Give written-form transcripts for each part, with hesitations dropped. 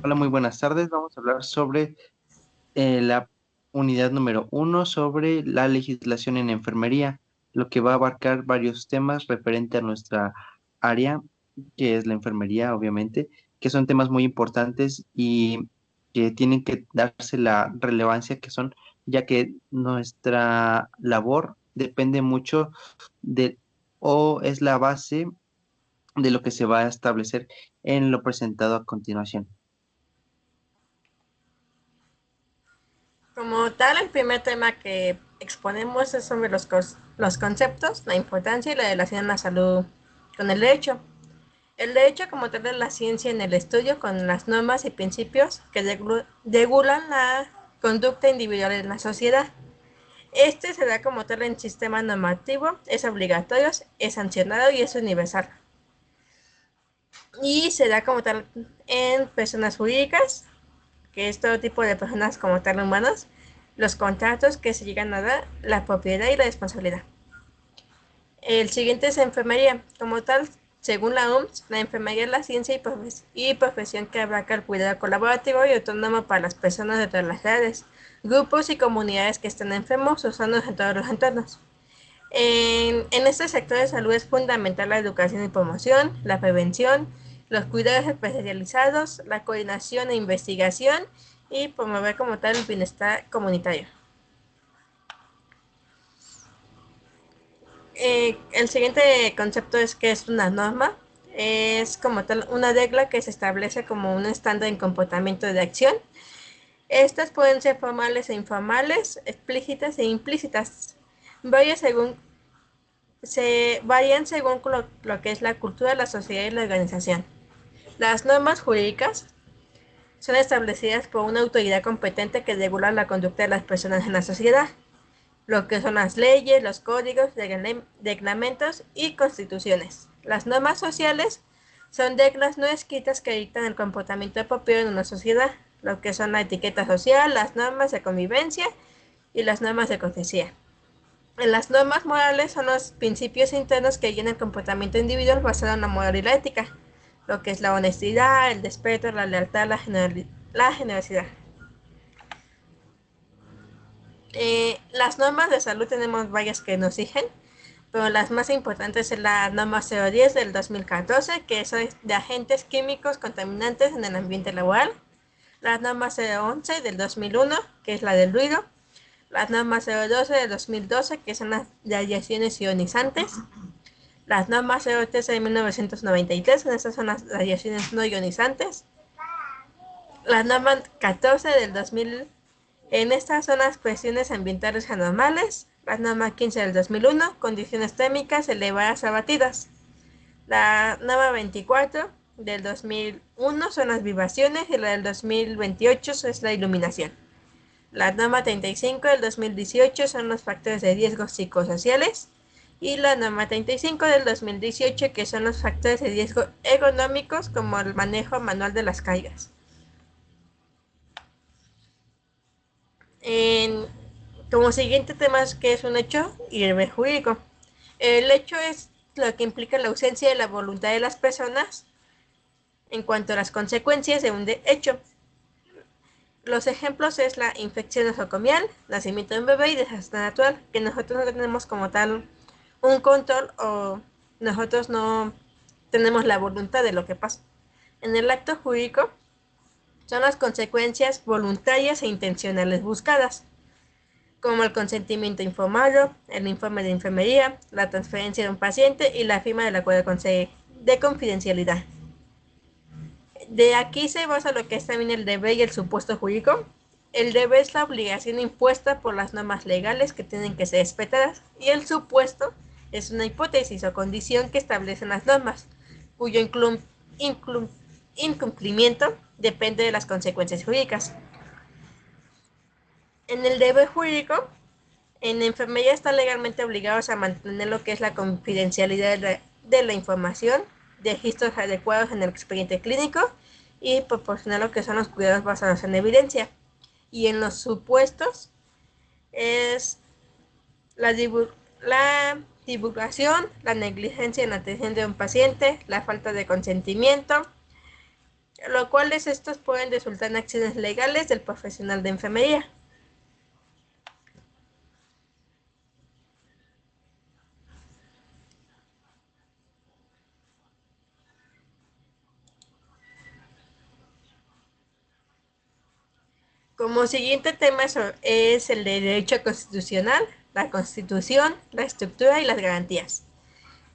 Hola, muy buenas tardes. Vamos a hablar sobre la unidad número uno, sobre la legislación en enfermería, lo que va a abarcar varios temas referente a nuestra área, que es la enfermería, obviamente, que son temas muy importantes y que tienen que darse la relevancia que son, ya que nuestra labor depende mucho de, o es la base de lo que se va a establecer en lo presentado a continuación. Como tal, el primer tema que exponemos es sobre los conceptos, la importancia y la relación de la salud con el derecho. El derecho como tal es la ciencia en el estudio con las normas y principios que regulan la conducta individual en la sociedad. Este se da como tal en sistema normativo, es obligatorio, es sancionado y es universal. Y se da como tal en personas jurídicas, que es todo tipo de personas como tal humanas, los contratos que se llegan a dar, la propiedad y la responsabilidad. El siguiente es enfermería. Como tal, según la OMS, la enfermería es la ciencia y profesión que abarca el cuidado colaborativo y autónomo para las personas de todas las edades, grupos y comunidades que están enfermos o sanos en todos los entornos. En este sector de salud es fundamental la educación y promoción, la prevención, los cuidados especializados, la coordinación e investigación y promover como tal el bienestar comunitario. El siguiente concepto es que es una norma. Es como tal una regla que se establece como un estándar en comportamiento de acción. Estas pueden ser formales e informales, explícitas e implícitas. Varía según varían según lo que es la cultura, la sociedad y la organización. Las normas jurídicas son establecidas por una autoridad competente que regula la conducta de las personas en la sociedad, lo que son las leyes, los códigos, reglamentos y constituciones. Las normas sociales son reglas no escritas que dictan el comportamiento propio en una sociedad, lo que son la etiqueta social, las normas de convivencia y las normas de cortesía. Las normas morales son los principios internos que guían el comportamiento individual basado en la moral y la ética, lo que es la honestidad, el respeto, la lealtad, la generosidad. Las normas de salud tenemos varias que nos rigen, pero las más importantes es la norma 010 del 2014, que es de agentes químicos contaminantes en el ambiente laboral, la norma 011 del 2001, que es la del ruido, las normas 012 del 2012, que son las radiaciones ionizantes, las normas 013 de 1993, estas son las radiaciones no ionizantes, las normas 14 del 2000, en estas son las cuestiones ambientales anormales, las normas 15 del 2001, condiciones térmicas elevadas abatidas, la norma 24 del 2001 son las vibraciones y la del 2028 es la iluminación. La norma 35 del 2018 son los factores de riesgo psicosociales y la norma 35 del 2018 que son los factores de riesgo ergonómicos como el manejo manual de las cargas. En, Como siguiente tema es que es un hecho y el deber jurídico. El hecho es lo que implica la ausencia de la voluntad de las personas en cuanto a las consecuencias de un hecho. Los ejemplos es la infección nosocomial, nacimiento de un bebé y desastre natural, que nosotros no tenemos como tal un control o nosotros no tenemos la voluntad de lo que pasa. En el acto jurídico son las consecuencias voluntarias e intencionales buscadas, como el consentimiento informado, el informe de enfermería, la transferencia de un paciente y la firma del acuerdo de confidencialidad. De aquí se basa lo que es también el deber y el supuesto jurídico. El deber es la obligación impuesta por las normas legales que tienen que ser respetadas y el supuesto es una hipótesis o condición que establecen las normas, cuyo incumplimiento depende de las consecuencias jurídicas. En el deber jurídico, en enfermería están legalmente obligados a mantener lo que es la confidencialidad de la información, registros adecuados en el expediente clínico y proporcionar lo que son los cuidados basados en evidencia. Y en los supuestos es la, la divulgación, la negligencia en la atención de un paciente, la falta de consentimiento, lo cual estos pueden resultar en acciones legales del profesional de enfermería. Como siguiente tema es el de derecho constitucional, la constitución, la estructura y las garantías.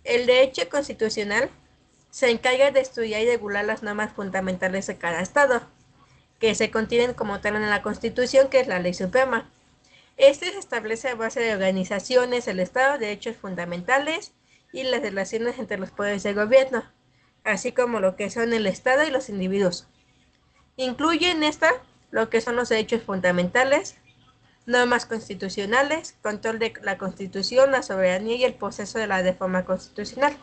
El derecho constitucional se encarga de estudiar y regular las normas fundamentales de cada estado, que se contienen como tal en la Constitución, que es la ley suprema. Este se establece a base de organizaciones, el Estado, derechos fundamentales y las relaciones entre los poderes del gobierno, así como lo que son el Estado y los individuos. Incluye en esta lo que son los derechos fundamentales, normas constitucionales, control de la Constitución, la soberanía y el proceso de la reforma constitucional.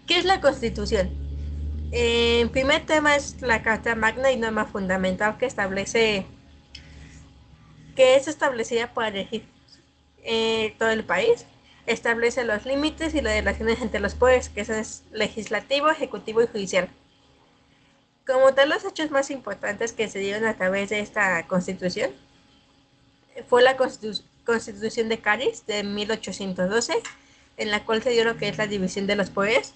¿Qué es la Constitución? El primer tema es la Carta Magna y norma fundamental que es establecida para regir todo el país. Establece los límites y las relaciones entre los poderes, que es legislativo, ejecutivo y judicial. Como tal, los hechos más importantes que se dieron a través de esta constitución fue la Constitución de Cádiz de 1812, en la cual se dio lo que es la división de los poderes.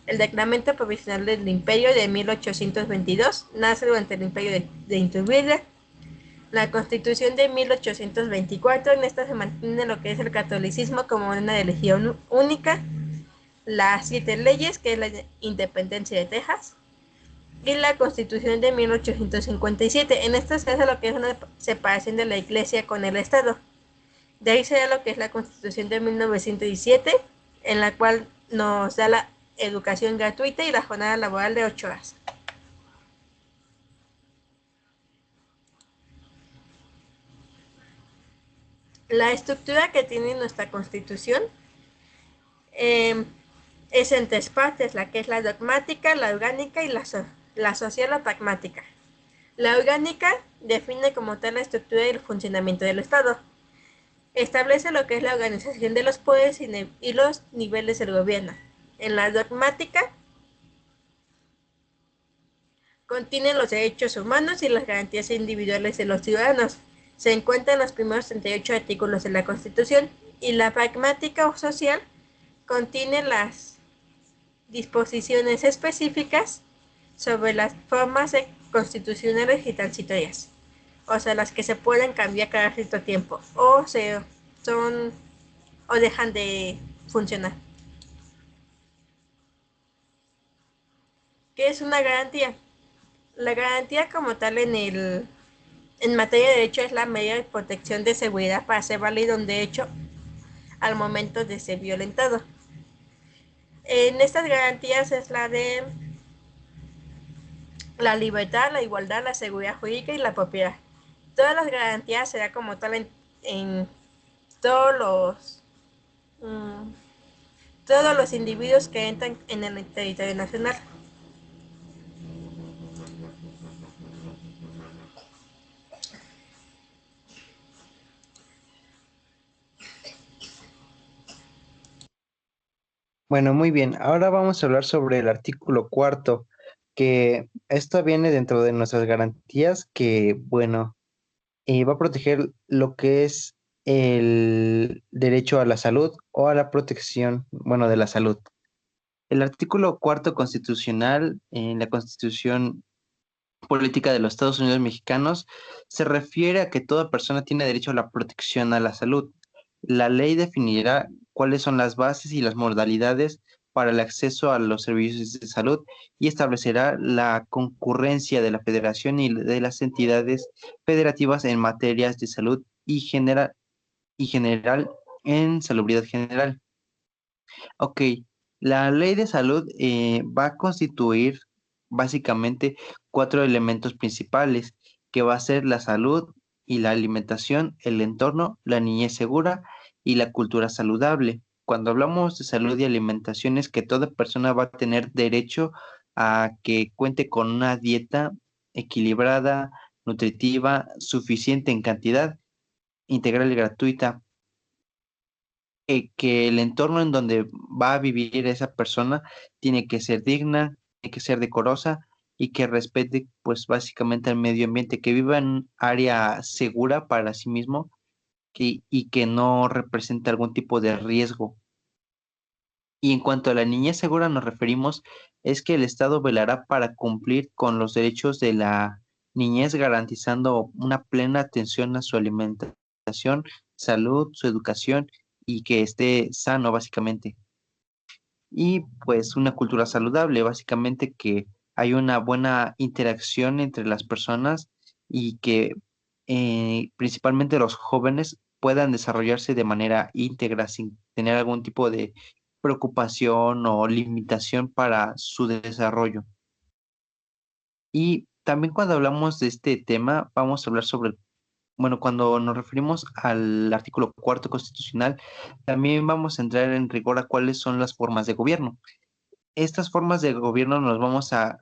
El Declamento Provisional del Imperio de 1822 nace durante el Imperio de Iturbide. La Constitución de 1824, en esta se mantiene lo que es el catolicismo como una religión única, las 7 leyes, que es la independencia de Texas, y la Constitución de 1857. En esta se hace lo que es una separación de la Iglesia con el Estado. De ahí se da lo que es la Constitución de 1917, en la cual nos da la educación gratuita y la jornada laboral de 8 horas. La estructura que tiene nuestra Constitución es en 3 partes, la que es la dogmática, la orgánica y la social o pragmática. La orgánica define como tal la estructura y el funcionamiento del Estado. Establece lo que es la organización de los poderes y los niveles del gobierno. En la dogmática contiene los derechos humanos y las garantías individuales de los ciudadanos. Se encuentran los primeros 38 artículos de la Constitución, y la pragmática o social contiene las disposiciones específicas sobre las formas constitucionales y transitorias, o sea, las que se pueden cambiar cada cierto tiempo son o dejan de funcionar. ¿Qué es una garantía? La garantía como tal en materia de derecho es la medida de protección de seguridad para hacer válido un derecho al momento de ser violentado. En estas garantías es la de la libertad, la igualdad, la seguridad jurídica y la propiedad. Todas las garantías se da como tal en todos los individuos que entran en el territorio nacional. Bueno, muy bien. Ahora vamos a hablar sobre el artículo cuarto, que esto viene dentro de nuestras garantías, que, bueno, va a proteger lo que es el derecho a la salud o a la protección, bueno, de la salud. El artículo cuarto constitucional en la Constitución Política de los Estados Unidos Mexicanos se refiere a que toda persona tiene derecho a la protección a la salud. La ley definirá cuáles son las bases y las modalidades para el acceso a los servicios de salud y establecerá la concurrencia de la federación y de las entidades federativas en materias de salud y general en salubridad general. Ok, la ley de salud va a constituir básicamente 4 elementos principales, que va a ser la salud y la alimentación, el entorno, la niñez segura y la cultura saludable. Cuando hablamos de salud y alimentación es que toda persona va a tener derecho a que cuente con una dieta equilibrada, nutritiva, suficiente en cantidad, integral y gratuita, que el entorno en donde va a vivir esa persona tiene que ser digna, tiene que ser decorosa y que respete pues básicamente el medio ambiente, que viva en un área segura para sí mismo y que no represente algún tipo de riesgo. Y en cuanto a la niñez segura nos referimos es que el Estado velará para cumplir con los derechos de la niñez, garantizando una plena atención a su alimentación, salud, su educación y que esté sano básicamente. Y pues una cultura saludable, básicamente que hay una buena interacción entre las personas y que principalmente los jóvenes puedan desarrollarse de manera íntegra sin tener algún tipo de preocupación o limitación para su desarrollo. Y también cuando hablamos de este tema, vamos a hablar sobre, bueno, cuando nos referimos al artículo cuarto constitucional, también vamos a entrar en rigor a cuáles son las formas de gobierno. Estas formas de gobierno nos vamos a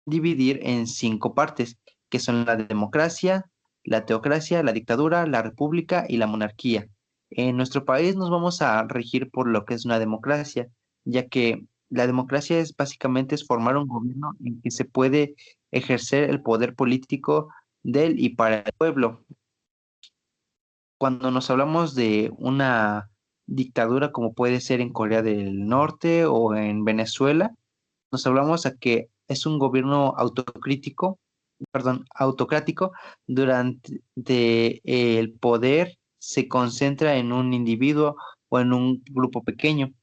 dividir en 5 partes, que son la democracia, la teocracia, la dictadura, la república y la monarquía. En nuestro país nos vamos a regir por lo que es una democracia, ya que la democracia es básicamente es formar un gobierno en que se puede ejercer el poder político del y para el pueblo. Cuando nos hablamos de una dictadura como puede ser en Corea del Norte o en Venezuela, nos hablamos a que es un gobierno autocrítico, perdón, autocrático, durante el poder se concentra en un individuo o en un grupo pequeño.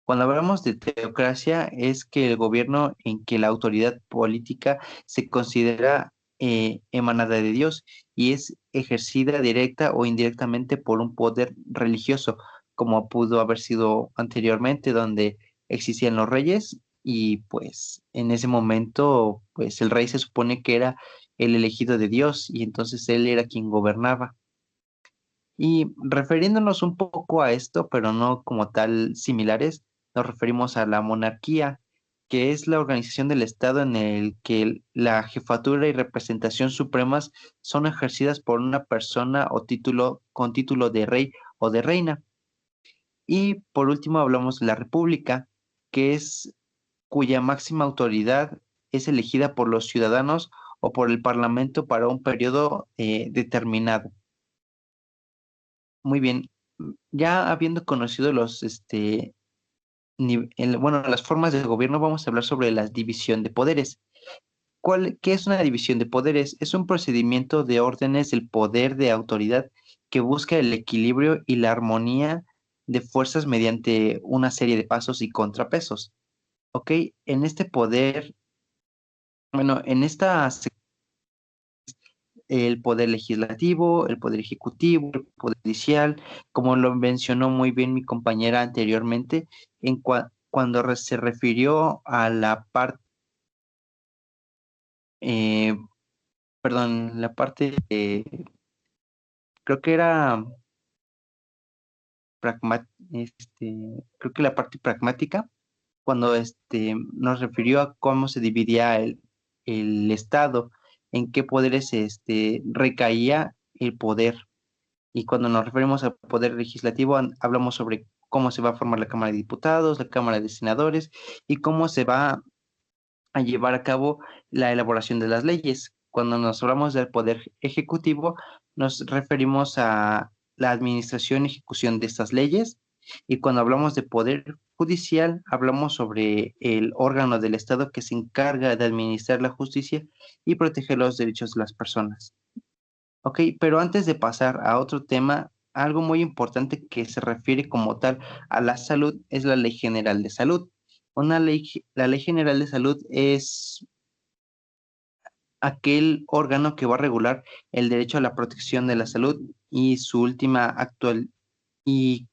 Cuando hablamos de teocracia es que el gobierno en que la autoridad política se considera emanada de Dios y es ejercida directa o indirectamente por un poder religioso, como pudo haber sido anteriormente, donde existían los reyes y pues en ese momento pues el rey se supone que era el elegido de Dios y entonces él era quien gobernaba. Y refiriéndonos un poco a esto, pero no como tal similares, nos referimos a la monarquía, que es la organización del Estado en el que la jefatura y representación supremas son ejercidas por una persona o título con título de rey o de reina. Y por último hablamos de la república, que es cuya máxima autoridad es elegida por los ciudadanos o por el parlamento para un periodo determinado. Muy bien, ya habiendo conocido bueno, las formas de gobierno, vamos a hablar sobre la división de poderes. ¿Qué es una división de poderes? Es un procedimiento de órdenes del poder de autoridad que busca el equilibrio y la armonía de fuerzas mediante una serie de pasos y contrapesos. ¿Ok? En este poder, bueno, en esta el poder legislativo, el poder ejecutivo, el poder judicial, como lo mencionó muy bien mi compañera anteriormente, cuando se refirió a la parte, eh, perdón, la parte, creo que era creo que la parte pragmática, cuando nos refirió a cómo se dividía el Estado, en qué poderes recaía el poder. Y cuando nos referimos al poder legislativo, hablamos sobre cómo se va a formar la Cámara de Diputados, la Cámara de Senadores y cómo se va a llevar a cabo la elaboración de las leyes. Cuando nos hablamos del poder ejecutivo, nos referimos a la administración y ejecución de estas leyes. Y cuando hablamos de poder judicial, hablamos sobre el órgano del Estado que se encarga de administrar la justicia y proteger los derechos de las personas. Ok, pero antes de pasar a otro tema, algo muy importante que se refiere como tal a la salud es la Ley General de Salud. La Ley General de Salud es aquel órgano que va a regular el derecho a la protección de la salud y su última actual y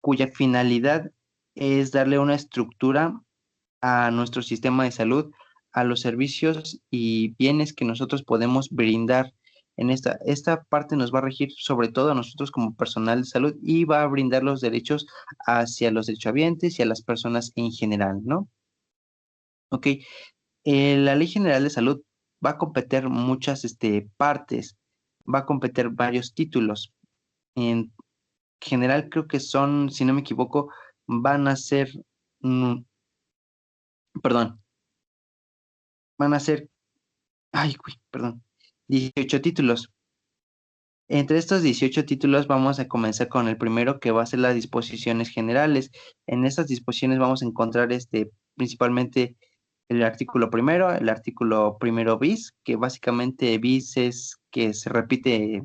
cuya finalidad es darle una estructura a nuestro sistema de salud, a los servicios y bienes que nosotros podemos brindar. Esta parte nos va a regir sobre todo a nosotros como personal de salud y va a brindar los derechos hacia los derechohabientes y a las personas en general, ¿no? Ok, la Ley General de Salud va a competir muchas partes, va a competir varios títulos. En general creo que son, si no me equivoco, van a ser, mm, perdón, van a ser, ay, uy, perdón, 18 títulos. Entre estos 18 títulos vamos a comenzar con el primero que va a ser las disposiciones generales. En estas disposiciones vamos a encontrar principalmente el artículo primero, el artículo primero bis, que básicamente bis es que se repite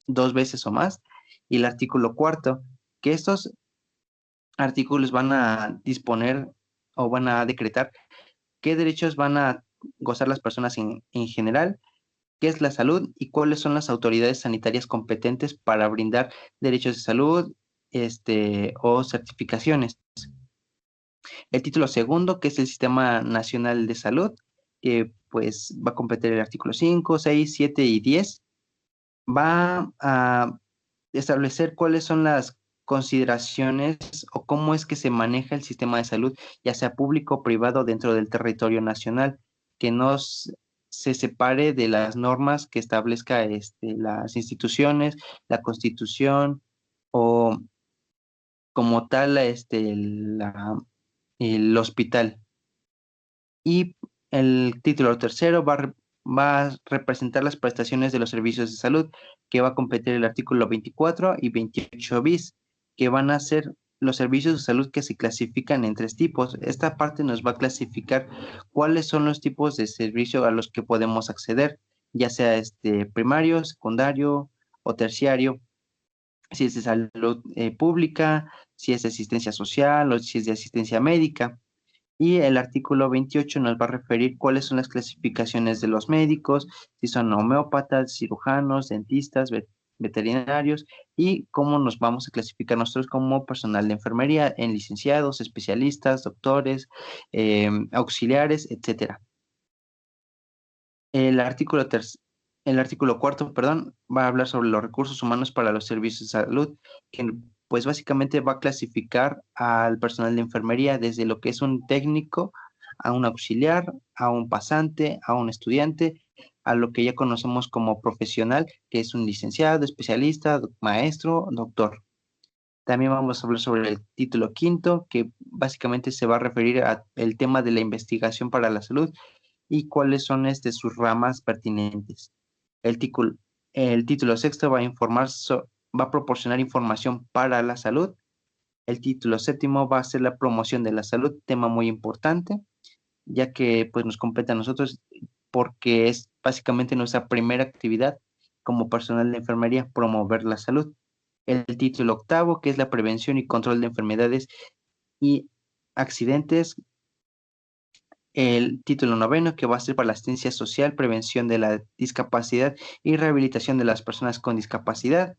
dos veces o más, y el artículo cuarto, que estos artículos van a disponer o van a decretar qué derechos van a gozar las personas en general, qué es la salud y cuáles son las autoridades sanitarias competentes para brindar derechos de salud, o certificaciones. El título segundo, que es el Sistema Nacional de Salud, que pues va a competir el artículo 5, 6, 7 y 10. Va a establecer cuáles son las consideraciones o cómo es que se maneja el sistema de salud, ya sea público o privado dentro del territorio nacional, que no se separe de las normas que establezca las instituciones, la Constitución o como tal el hospital. Y el título tercero va a representar las prestaciones de los servicios de salud, que va a competir el artículo 24 y 28 bis, que van a ser los servicios de salud que se clasifican en tres tipos. Esta parte nos va a clasificar cuáles son los tipos de servicio a los que podemos acceder, ya sea primario, secundario o terciario, si es de salud pública, si es de asistencia social o si es de asistencia médica. Y el artículo 28 nos va a referir cuáles son las clasificaciones de los médicos, si son homeópatas, cirujanos, dentistas, veterinarios, y cómo nos vamos a clasificar nosotros como personal de enfermería en licenciados, especialistas, doctores, auxiliares, etcétera. El artículo el artículo cuarto, perdón, va a hablar sobre los recursos humanos para los servicios de salud, que pues básicamente va a clasificar al personal de enfermería desde lo que es un técnico, a un auxiliar, a un pasante, a un estudiante, a lo que ya conocemos como profesional, que es un licenciado, especialista, maestro, doctor. También vamos a hablar sobre el título quinto, que básicamente se va a referir al tema de la investigación para la salud y cuáles son sus ramas pertinentes. El título, el título sexto va a va a proporcionar información para la salud. El título séptimo va a ser la promoción de la salud, tema muy importante, ya que pues nos compete a nosotros porque es básicamente nuestra primera actividad como personal de enfermería, promover la salud. El título octavo, que es la prevención y control de enfermedades y accidentes. El título noveno, que va a ser para la asistencia social, prevención de la discapacidad y rehabilitación de las personas con discapacidad.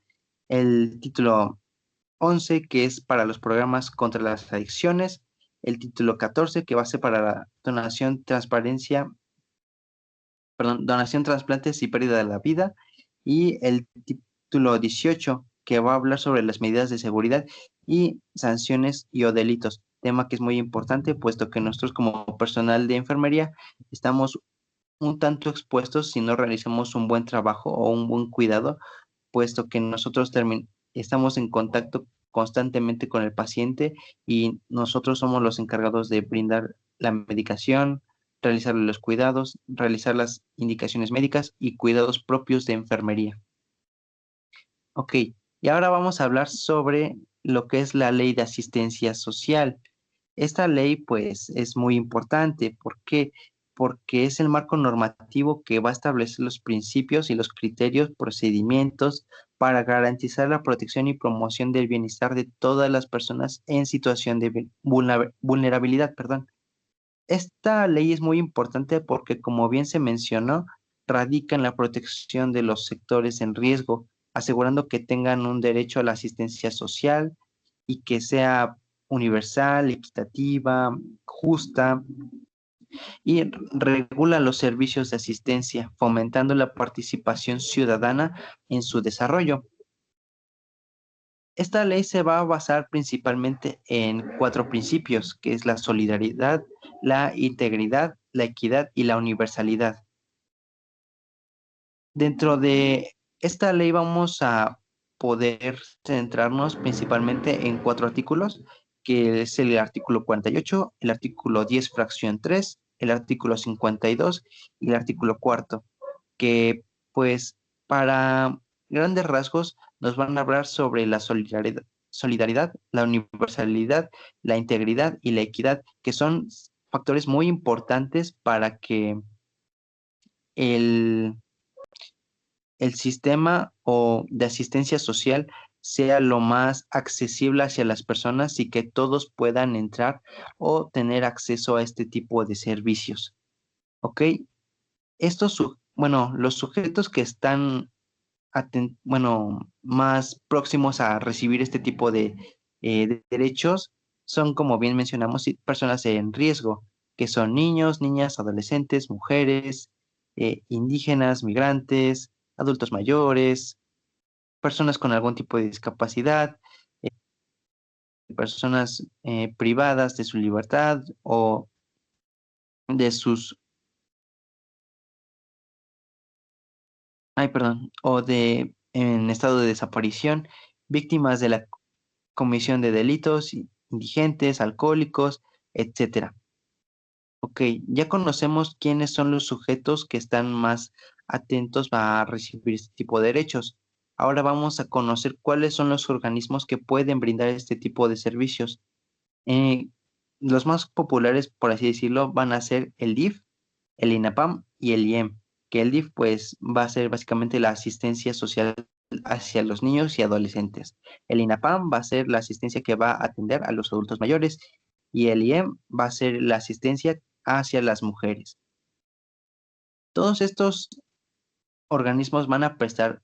El título 11, que es para los programas contra las adicciones. El título 14, que va a ser para la donación, transparencia, perdón, donación, trasplantes y pérdida de la vida. Y el título 18, que va a hablar sobre las medidas de seguridad y sanciones y o delitos, tema que es muy importante, puesto que nosotros como personal de enfermería estamos un tanto expuestos si no realizamos un buen trabajo o un buen cuidado, puesto que nosotros estamos en contacto constantemente con el paciente y nosotros somos los encargados de brindar la medicación, realizar los cuidados, realizar las indicaciones médicas y cuidados propios de enfermería. Ok, y ahora vamos a hablar sobre lo que es la ley de asistencia social. Esta ley, pues, es muy importante. ¿Por qué? Porque es el marco normativo que va a establecer los principios y los criterios, procedimientos para garantizar la protección y promoción del bienestar de todas las personas en situación de vulnerabilidad, perdón. Esta ley es muy importante porque, como bien se mencionó, radica en la protección de los sectores en riesgo, asegurando que tengan un derecho a la asistencia social y que sea universal, equitativa, justa y regula los servicios de asistencia, fomentando la participación ciudadana en su desarrollo. Esta ley se va a basar principalmente en cuatro principios, que es la solidaridad, la integridad, la equidad y la universalidad. Dentro de esta ley vamos a poder centrarnos principalmente en cuatro artículos, que es el artículo 48, el artículo 10, fracción 3, el artículo 52 y el artículo cuarto, que pues para grandes rasgos nos van a hablar sobre la solidaridad, la universalidad, la integridad y la equidad, que son factores muy importantes para que el, el sistema o de asistencia social sea lo más accesible hacia las personas y que todos puedan entrar o tener acceso a este tipo de servicios. ¿Ok? Bueno, los sujetos que están más próximos a recibir este tipo de derechos son, como bien mencionamos, personas en riesgo, que son niños, niñas, adolescentes, mujeres, indígenas, migrantes, adultos mayores, personas con algún tipo de discapacidad, personas privadas de su libertad o de sus, ay, perdón, o de en estado de desaparición, víctimas de la comisión de delitos, indigentes, alcohólicos, etcétera. Ok, ya conocemos quiénes son los sujetos que están más atentos a recibir este tipo de derechos. Ahora vamos a conocer cuáles son los organismos que pueden brindar este tipo de servicios. Eh, los más populares, por así decirlo, van a ser el DIF, el INAPAM y el IEM, que el DIF pues va a ser básicamente la asistencia social hacia los niños y adolescentes. El INAPAM va a ser la asistencia que va a atender a los adultos mayores y el IEM va a ser la asistencia hacia las mujeres. Todos estos organismos van a prestar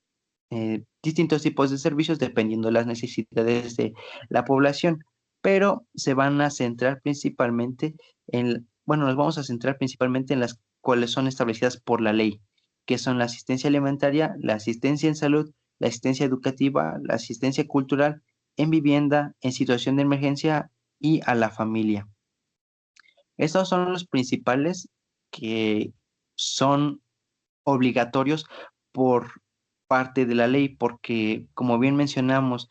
distintos tipos de servicios dependiendo de las necesidades de la población, pero se van a centrar principalmente nos vamos a centrar principalmente en las cuales son establecidas por la ley, que son la asistencia alimentaria, la asistencia en salud, la asistencia educativa, la asistencia cultural, en vivienda, en situación de emergencia y a la familia. Estos son los principales que son obligatorios por parte de la ley, porque como bien mencionamos,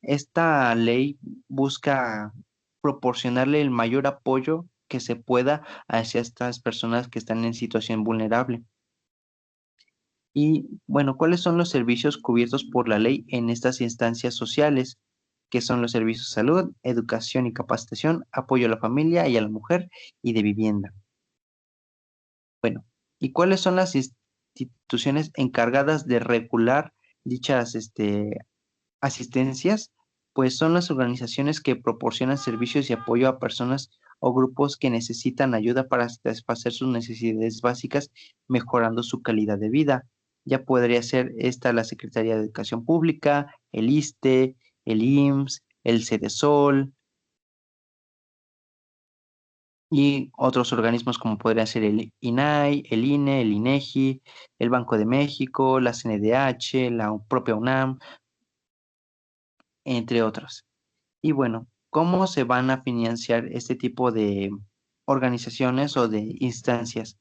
esta ley busca proporcionarle el mayor apoyo que se pueda hacia estas personas que están en situación vulnerable. Y bueno, ¿cuáles son los servicios cubiertos por la ley en estas instancias sociales? Que son los servicios de salud, educación y capacitación, apoyo a la familia y a la mujer y de vivienda. Bueno, ¿y cuáles son las instituciones encargadas de regular dichas asistencias? Pues son las organizaciones que proporcionan servicios y apoyo a personas o grupos que necesitan ayuda para satisfacer sus necesidades básicas, mejorando su calidad de vida. Ya podría ser esta la Secretaría de Educación Pública, el ISSSTE, el IMSS, el CEDESOL, y otros organismos como podrían ser el INAI, el INE, el INEGI, el Banco de México, la CNDH, la propia UNAM, entre otros. Y bueno, ¿cómo se van a financiar este tipo de organizaciones o de instancias?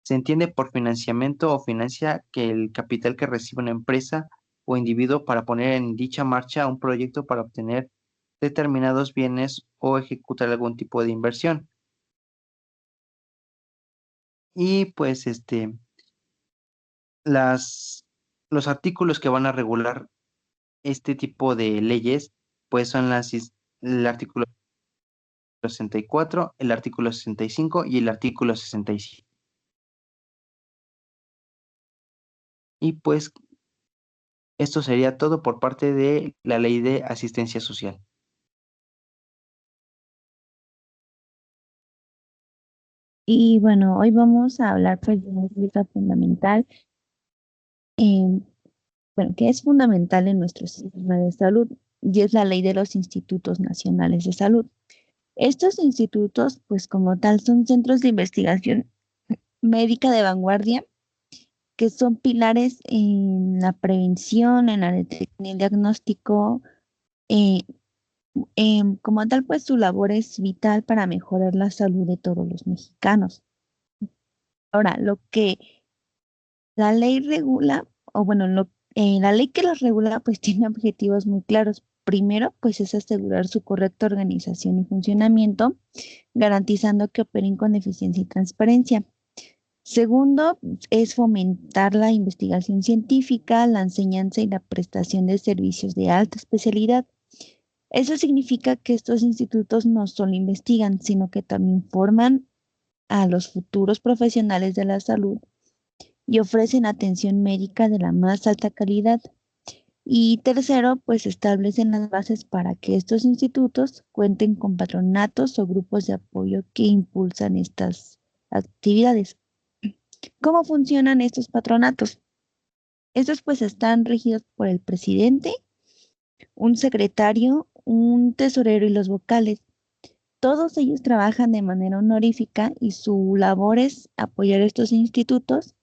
Se entiende por financiamiento o financia que el capital que recibe una empresa o individuo para poner en dicha marcha un proyecto para obtener determinados bienes o ejecutar algún tipo de inversión. Y pues las, los artículos que van a regular este tipo de leyes, pues son el artículo 64, el artículo 65 y el artículo 67. Y pues esto sería todo por parte de la ley de asistencia social. Y bueno, hoy vamos a hablar pues de una ruta fundamental, eh, bueno, que es fundamental en nuestro sistema de salud y es la ley de los institutos nacionales de salud. Estos institutos, pues como tal, son centros de investigación médica de vanguardia que son pilares en la prevención, en la detección y el diagnóstico. eh, Como tal, pues su labor es vital para mejorar la salud de todos los mexicanos. Ahora, lo que la ley regula, o bueno, la ley que los regula, pues tiene objetivos muy claros. primero, pues es asegurar su correcta organización y funcionamiento, garantizando que operen con eficiencia y transparencia. Segundo, es fomentar la investigación científica, la enseñanza y la prestación de servicios de alta especialidad. Eso significa que estos institutos no solo investigan, sino que también forman a los futuros profesionales de la salud y ofrecen atención médica de la más alta calidad. Y tercero, pues establecen las bases para que estos institutos cuenten con patronatos o grupos de apoyo que impulsan estas actividades. ¿Cómo funcionan estos patronatos? Estos pues están regidos por el presidente, un secretario, un tesorero y los vocales. Todos ellos trabajan de manera honorífica y su labor es apoyar a estos institutos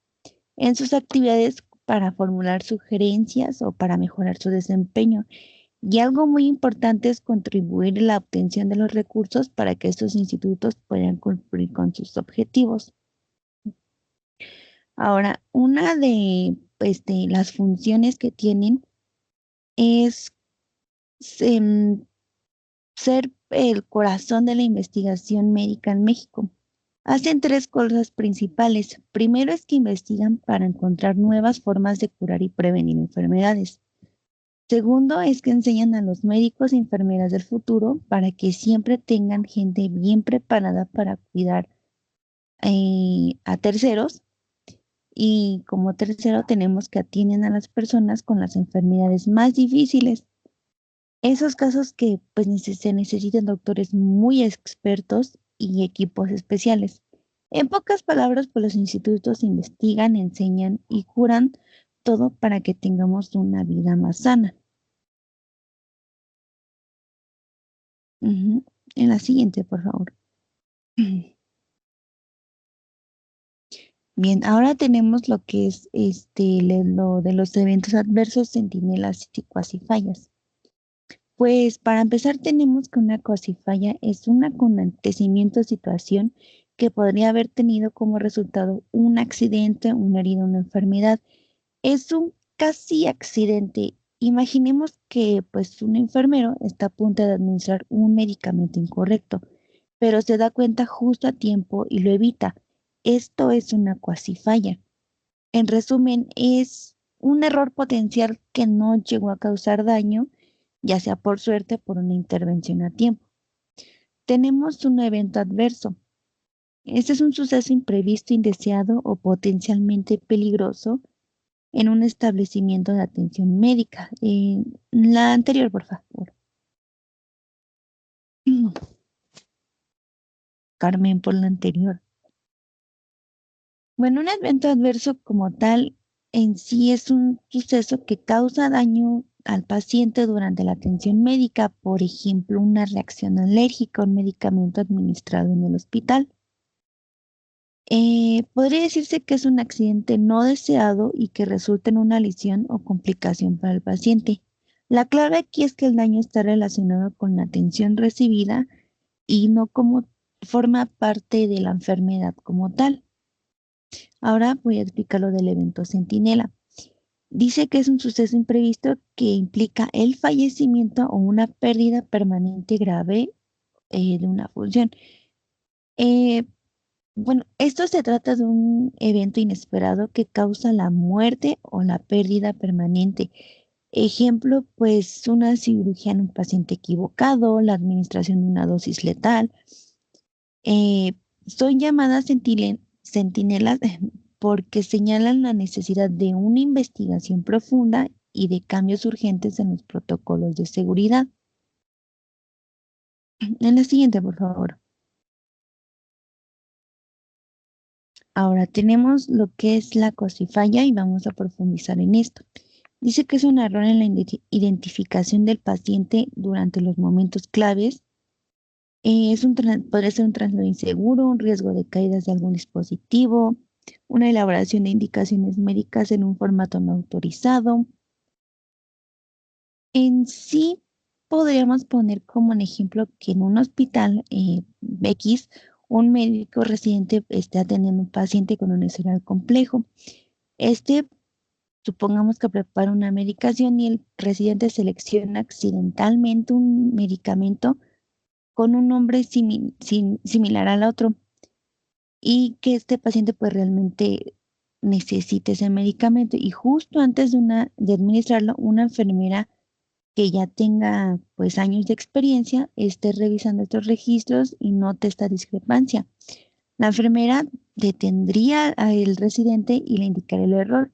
en sus actividades para formular sugerencias o para mejorar su desempeño. Y algo muy importante es contribuir en la obtención de los recursos para que estos institutos puedan cumplir con sus objetivos. Ahora, una de las funciones que tienen es ser el corazón de la investigación médica en México. Hacen tres cosas principales. Primero es que investigan para encontrar nuevas formas de curar y prevenir enfermedades. Segundo es que enseñan a los médicos y enfermeras del futuro para que siempre tengan gente bien preparada para cuidar a terceros. Y como tercero tenemos que atienden a las personas con las enfermedades más difíciles. Esos casos que pues se necesitan doctores muy expertos y equipos especiales. En pocas palabras, pues los institutos investigan, enseñan y curan todo para que tengamos una vida más sana. En la siguiente, por favor. Bien, ahora tenemos lo que es lo de los eventos adversos, centinelas y cuasifallas. Pues para empezar tenemos que una cuasifalla es un acontecimiento o situación que podría haber tenido como resultado un accidente, una herida, una enfermedad. Es un casi accidente. Imaginemos que pues un enfermero está a punto de administrar un medicamento incorrecto, pero se da cuenta justo a tiempo y lo evita. Esto es una cuasifalla. En resumen, es un error potencial que no llegó a causar daño, ya sea por suerte o por una intervención a tiempo. Tenemos un evento adverso. Este es un suceso imprevisto, indeseado o potencialmente peligroso en un establecimiento de atención médica. La anterior, por favor. Carmen, por la anterior. Bueno, un evento adverso como tal en sí es un suceso que causa daño al paciente durante la atención médica, por ejemplo, una reacción alérgica a un medicamento administrado en el hospital. Podría decirse que es un accidente no deseado y que resulta en una lesión o complicación para el paciente. La clave aquí es que el daño está relacionado con la atención recibida y no como forma parte de la enfermedad como tal. Ahora voy a explicar lo del evento centinela. Dice que es un suceso imprevisto que implica el fallecimiento o una pérdida permanente grave de una función. Bueno, esto se trata de un evento inesperado que causa la muerte o la pérdida permanente. Ejemplo, pues una cirugía en un paciente equivocado, la administración de una dosis letal. Son llamadas centinelas porque señalan la necesidad de una investigación profunda y de cambios urgentes en los protocolos de seguridad. En la siguiente, por favor. Ahora tenemos lo que es la cosifalla y vamos a profundizar en esto. Dice que es un error en la identificación del paciente durante los momentos claves. Podría ser un traslado inseguro, un riesgo de caídas de algún dispositivo, una elaboración de indicaciones médicas en un formato no autorizado. En sí, podríamos poner como un ejemplo que en un hospital X, un médico residente esté atendiendo a un paciente con un historial complejo. Este supongamos que prepara una medicación y el residente selecciona accidentalmente un medicamento con un nombre similar al otro y que este paciente pues realmente necesite ese medicamento y justo antes de administrarlo, una enfermera que ya tenga pues años de experiencia esté revisando estos registros y note esta discrepancia. La enfermera detendría al residente y le indicaría el error.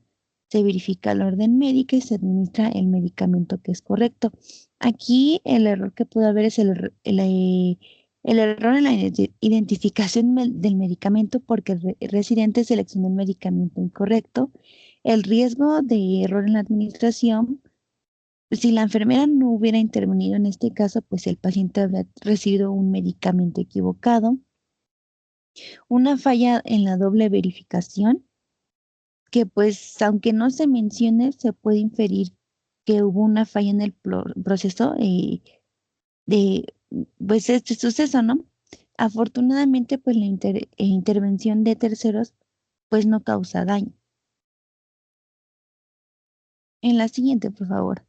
Se verifica la orden médica y se administra el medicamento que es correcto. Aquí el error que puede haber es el error en la identificación del medicamento porque el residente seleccionó el medicamento incorrecto. El riesgo de error en la administración, si la enfermera no hubiera intervenido en este caso, pues el paciente habría recibido un medicamento equivocado. Una falla en la doble verificación, que pues aunque no se mencione, se puede inferir que hubo una falla en el proceso de pues este suceso, ¿no? Afortunadamente, pues la intervención de terceros pues no causa daño. En la siguiente, por favor.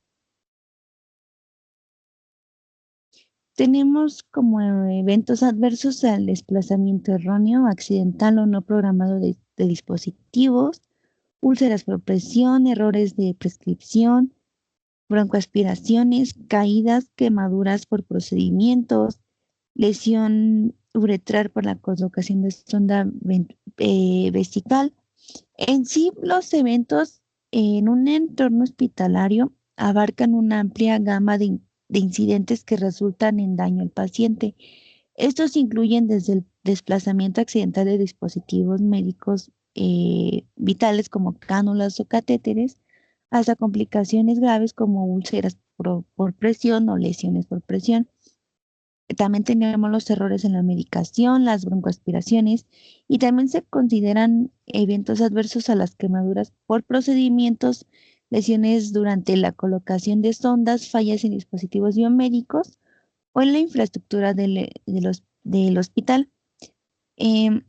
Tenemos como eventos adversos al desplazamiento erróneo, accidental o no programado de dispositivos, úlceras por presión, errores de prescripción, broncoaspiraciones, caídas, quemaduras por procedimientos, lesión uretral por la colocación de sonda vesical. En sí, los eventos en un entorno hospitalario abarcan una amplia gama de incidentes que resultan en daño al paciente. Estos incluyen desde el desplazamiento accidental de dispositivos médicos vitales como cánulas o catéteres, hasta complicaciones graves como úlceras por presión o lesiones por presión. También tenemos los errores en la medicación, las broncoaspiraciones y también se consideran eventos adversos a las quemaduras por procedimientos, lesiones durante la colocación de sondas, fallas en dispositivos biomédicos o en la infraestructura del hospital. Em,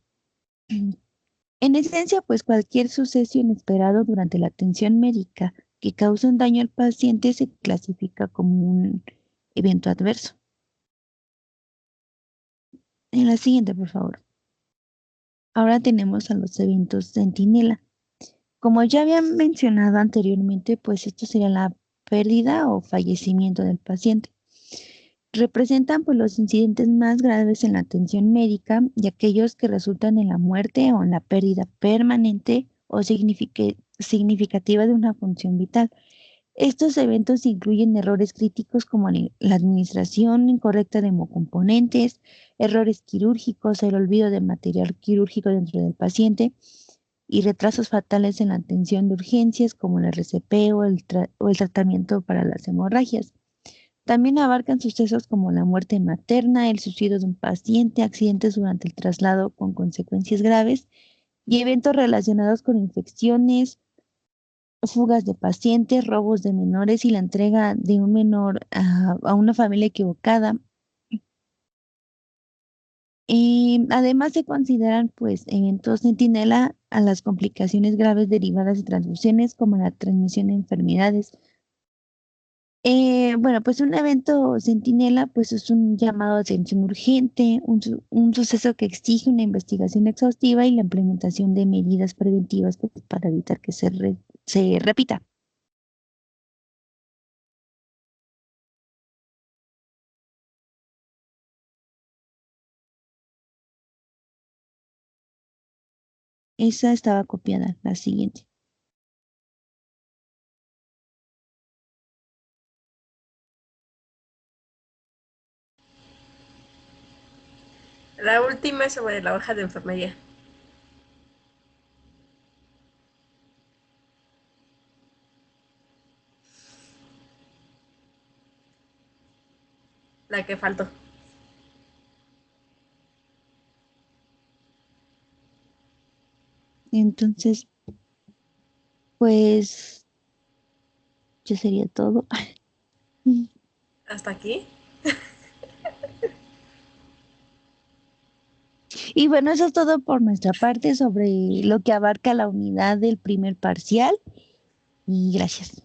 en esencia, pues cualquier suceso inesperado durante la atención médica que cause un daño al paciente se clasifica como un evento adverso. En la siguiente, por favor. Ahora tenemos a los eventos centinela. Como ya había mencionado anteriormente, pues esto sería la pérdida o fallecimiento del paciente. Representan pues los incidentes más graves en la atención médica y aquellos que resultan en la muerte o en la pérdida permanente o significativa de una función vital. Estos eventos incluyen errores críticos como la administración incorrecta de hemocomponentes, errores quirúrgicos, el olvido de material quirúrgico dentro del paciente y retrasos fatales en la atención de urgencias como el RCP o el tratamiento para las hemorragias. También abarcan sucesos como la muerte materna, el suicidio de un paciente, accidentes durante el traslado con consecuencias graves y eventos relacionados con infecciones, fugas de pacientes, robos de menores y la entrega de un menor a una familia equivocada. Y además se consideran pues eventos centinela a las complicaciones graves derivadas de transfusiones como la transmisión de enfermedades. Bueno, pues un evento centinela pues es un llamado de atención urgente, un suceso que exige una investigación exhaustiva y la implementación de medidas preventivas pues, para evitar que se repita. Esa estaba copiada, la siguiente. La última es sobre la hoja de enfermería. La que faltó. Entonces, pues, ya sería todo. Hasta aquí. Y bueno, eso es todo por nuestra parte sobre lo que abarca la unidad del primer parcial. y gracias.